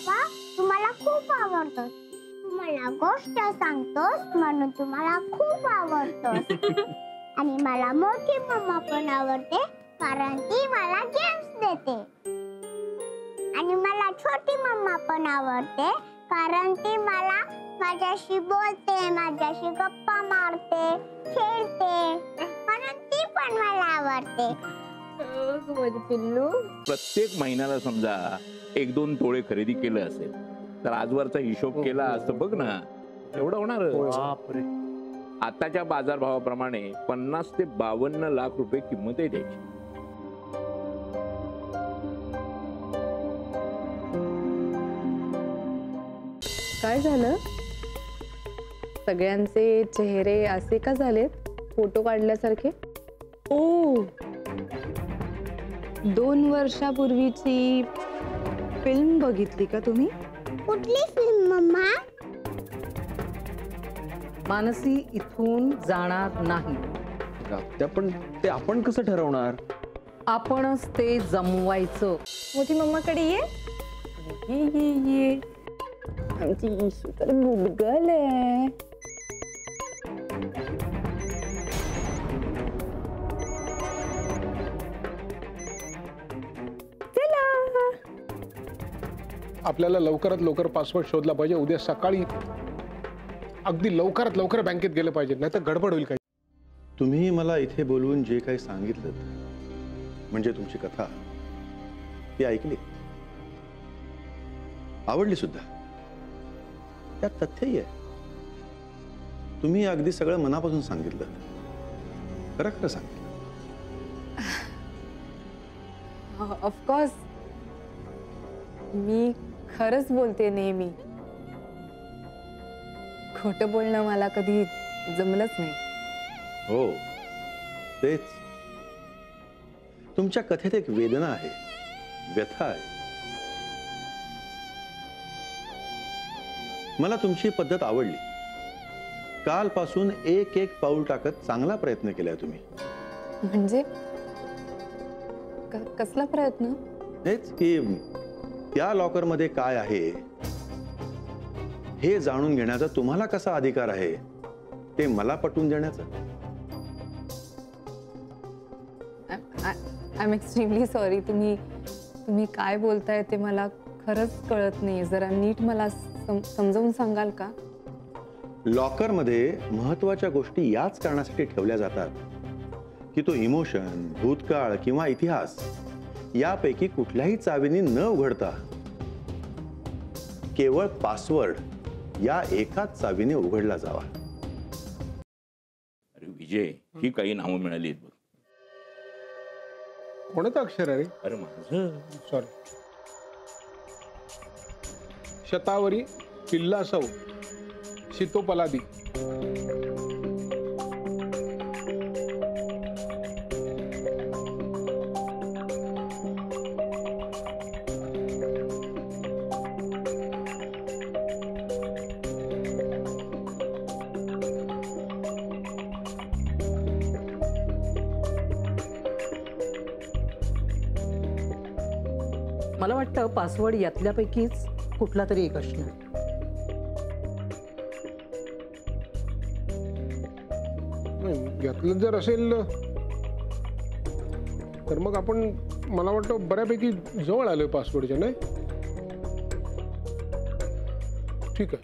बाबा तू मला खूप आवडतोस. तू मला गोष्ट सांगतोस म्हणून तू मला खूप आवडतोस. आणि मला मोठी मम्मा पण आवडते कारण ती मला गेम्स देते. आणि मला छोटी मम्मा पण आवडते कारण ती मला माझ्याशी बोलते, माझ्याशी गप्पा मारते, खेळते, म्हणून ती पण मला आवडते. माझे पिल्लू. प्रत्येक महिन्याला समजा 1-2 तोळे खरेदी केलं असेल तर आजवरचा हिशोब केला असं बघ ना, एवढं होणार. बापरे. आताच्या बाजारभावाप्रमाणे 50 ते 52 लाख रुपये किंमत आहे त्याची. काय झालं? सगळ्यांचे चेहरे असे का झालेत फोटो काढल्यासारखे? ओ, 2 वर्षापूर्वीची फिल्म बघितली का तुम्ही? कुठली फिल्म मम्मा? मानसी इथून जाणार नाही. पण ते आपण कसं ठरवणार? आपणच ते जमवायचं. मोठी मम्माकडे ये. ये. आमची इशू तर गुडगल आहे. आपल्याला लवकरात लवकर पासवर्ड शोधला पाहिजे. उद्या सकाळी अगदी लवकरात लवकर बँकेत गेलं पाहिजे, नाही तर गडबड होईल. काही तुम्ही मला इथे बोलवून जे काही सांगितलं म्हणजे तुमची कथा ती ऐकली, आवडली सुद्धा. त्यात तथ्यही आहे. तुम्ही अगदी सगळं मनापासून सांगितलं, खरं खरं सांगितलं. ऑफकोर्स मी खरंच बोलते नेहमी. खोटं बोलणं मला कधी जमलंच नाही. हो तेच. तुमच्या कथेत एक वेदना आहे, व्यथा आहे. मला तुमची पद्धत आवडली. कालपासून एक एक पाऊल टाकत चांगला प्रयत्न केलाय तुम्ही. म्हणजे कसला प्रयत्न? हेच की त्या लॉकर मध्ये काय आहे हे जाणून घेण्याचा तुम्हाला कसा अधिकार आहे ते मला पटवून देण्याचा. I am extremely sorry. तुम्ही काय बोलताय ते मला खरंच कळत नाही. जरा नीट मला समजावून सांगाल का? लॉकर मध्ये महत्वाच्या गोष्टी याच कारणासाठी ठेवल्या जातात की तो इमोशन, भूतकाळ किंवा इतिहास यापैकी कुठल्याही चावीने न उघडता केवळ पासवर्ड या एकाच चावीने उघडला जावा. अरे विजय, ही काही नावं मिळाली आहेत बघ. कोणाचं अक्षर आहे? अरे माझं. सॉरी. शतावरी किल्लासव शितोपलादी. मला वाटतं पासवर्ड यातल्यापैकीच कुठला तरी एक असणार. यातलं जर असेल तर मग आपण, मला वाटतं बऱ्यापैकी जवळ आलोय पासवर्डच्या. नाही ठीक आहे,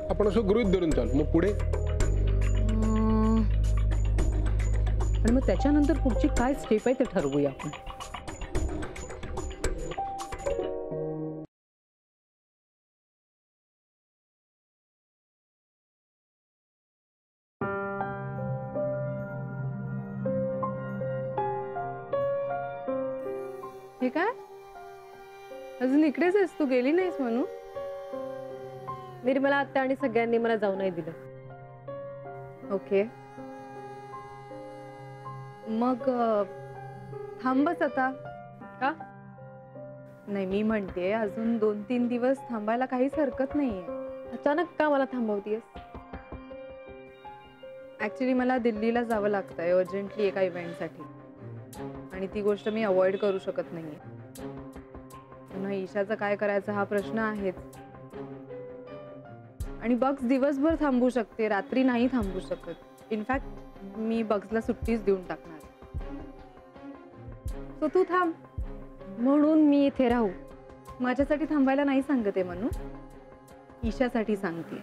आपण असं गृहीत धरून चालू. मग पुढे आणि मग त्याच्यानंतर पुढची काय स्टेप आहे ते ठरवूया आपण. हे काय अजून इकडेच आहेस तू? गेली नाहीस म्हणून? निर्मला आत्या आणि सगळ्यांनी मला जाऊ नाही दिलं. ओके, मग थांबच आता का? नाही, मी म्हणते अजून 2-3 दिवस थांबायला काहीच हरकत नाहीये. अचानक का मला थांबवतीयस? ऍक्च्युली मला दिल्लीला जावं लागतंय अर्जंटली एका इव्हेंटसाठी आणि ती गोष्ट मी अवॉइड करू शकत नाहीये. पुन्हा ईशाचं काय करायचं हा प्रश्न आहेच. आणि बग्स दिवसभर थांबू शकते, रात्री नाही थांबू शकत. इनफॅक्ट मी बग्सला सुट्टीच देऊन टाकणार. सो तू थांब. म्हणून मी इथे राहू? माझ्यासाठी थांबायला नाही सांगते म्हणून, ईशासाठी सांगते.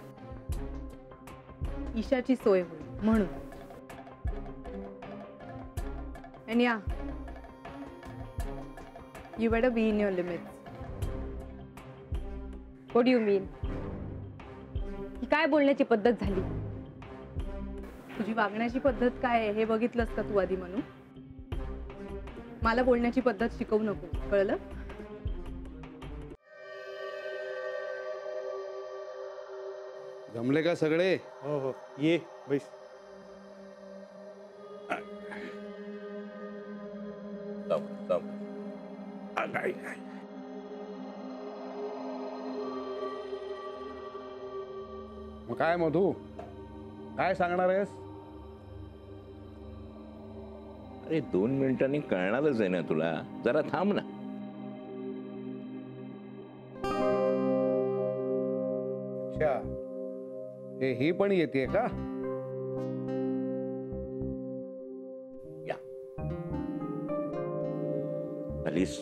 ईशाची सोय होईल म्हणून. And yeah, you better be in your limits. What do you mean? ही काय बोलण्याची पद्धत झाली? तुझी वागण्याची पद्धत काय आहे हे बघितलंस का तू आधी म्हणून? मला बोलण्याची पद्धत शिकवू नको, कळलं? जमले का सगळे? हो हो, ये बैस. मग काय मधू, काय सांगणार आहेस? अरे 2 मिनिटांनी कळणारच आहे ना तुला, जरा थांब ना. अच्छा, ही पण येते का? या आलीस.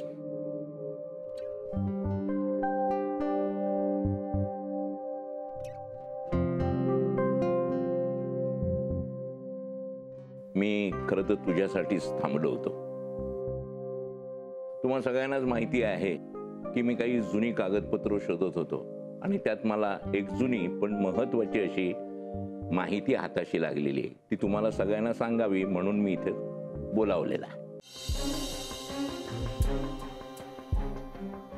मी खरं तर तुझ्यासाठीच थांबलो होतो. तुम्हाला सगळ्यांनाच माहिती आहे की मी काही जुनी कागदपत्र शोधत होतो आणि त्यात मला एक जुनी पण महत्वाची अशी माहिती हाताशी लागलेली आहे. ती तुम्हाला सगळ्यांना सांगावी म्हणून मी इथे बोलावलेला.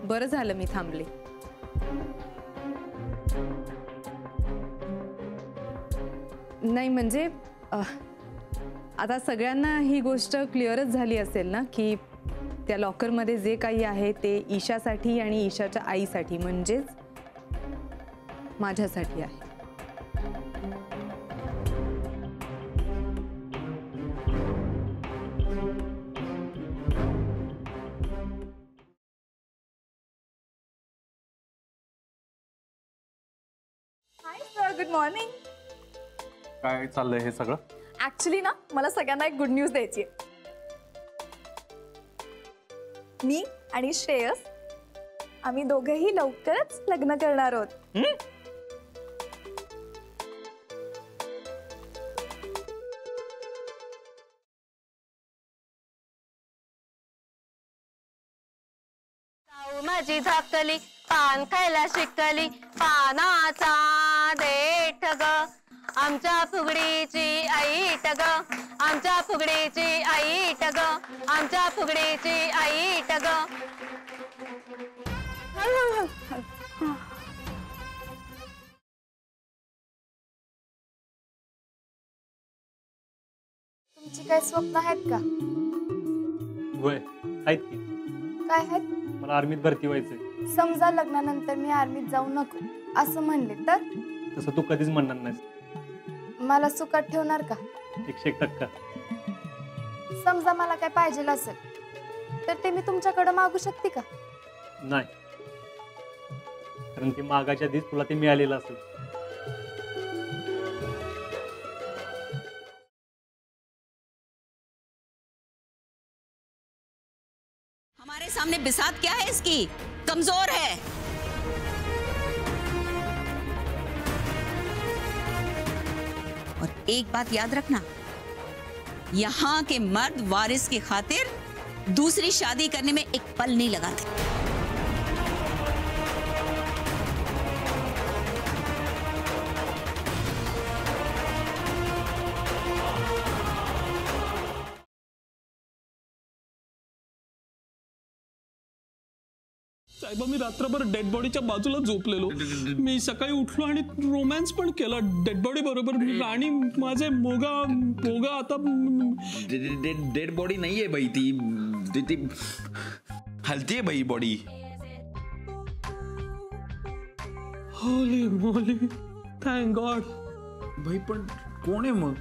बरं झालं मी थांबले. नाही म्हणजे आता सगळ्यांना ही गोष्ट क्लिअरच झाली असेल ना की त्या लॉकरमध्ये जे काही आहे ते ईशासाठी आणि ईशाच्या आईसाठी म्हणजेच माझ्यासाठी आहे. Hi sir, good morning. काय चाललंय हे सगळं? ऍक्च्युली ना मला सगळ्यांना एक गुड न्यूज द्यायची आहे. मी आणि श्रेयस आम्ही दोघेही लवकरच लग्न करणार आहोत. माझी झाकली पान खायला शिकली पानाचा देठ ग आमच्या फुगडीची ऐट ग आमच्या फुगडीची ऐट ग आमच्या फुगडीची ऐट ग. तुमची काय स्वप्न आहेत का? होय, आहेत की. काय आहेत? मला आर्मीत भरती व्हायचंय. समजा लग्नानंतर मी आर्मीत जाऊ नको असं म्हणले तर? तसं तू कधीच म्हणणार नाहीस. मला सुखात ठेवणार का? 100%. समजा मला काय पाहिजे असेल तर ते मी तुमच्याकडे मागू शकते का? नाही, कारण ते मागाच्या आधीच तुला ते मिळालेलं असेल. हमारे सामने बिसात क्या है इसकी? कमजोर है. और एक बात याद रखना, यहाँ के मर्द वारिस की खातिर दूसरी शादी करने में एक पल नहीं लगाते. साहेब, मी रात्रभर डेड बॉडीच्या बाजूला झोपलेलो. मी सकाळी उठलो आणि रोमॅन्स पण केला डेड बॉडी बरोबर. आणि माझे मोगा आता डेड बॉडी नाहीये बाई, ती हलतीये बाई बॉडी. होली मोली, थँक गॉड. भाई पण कोण आहे मग?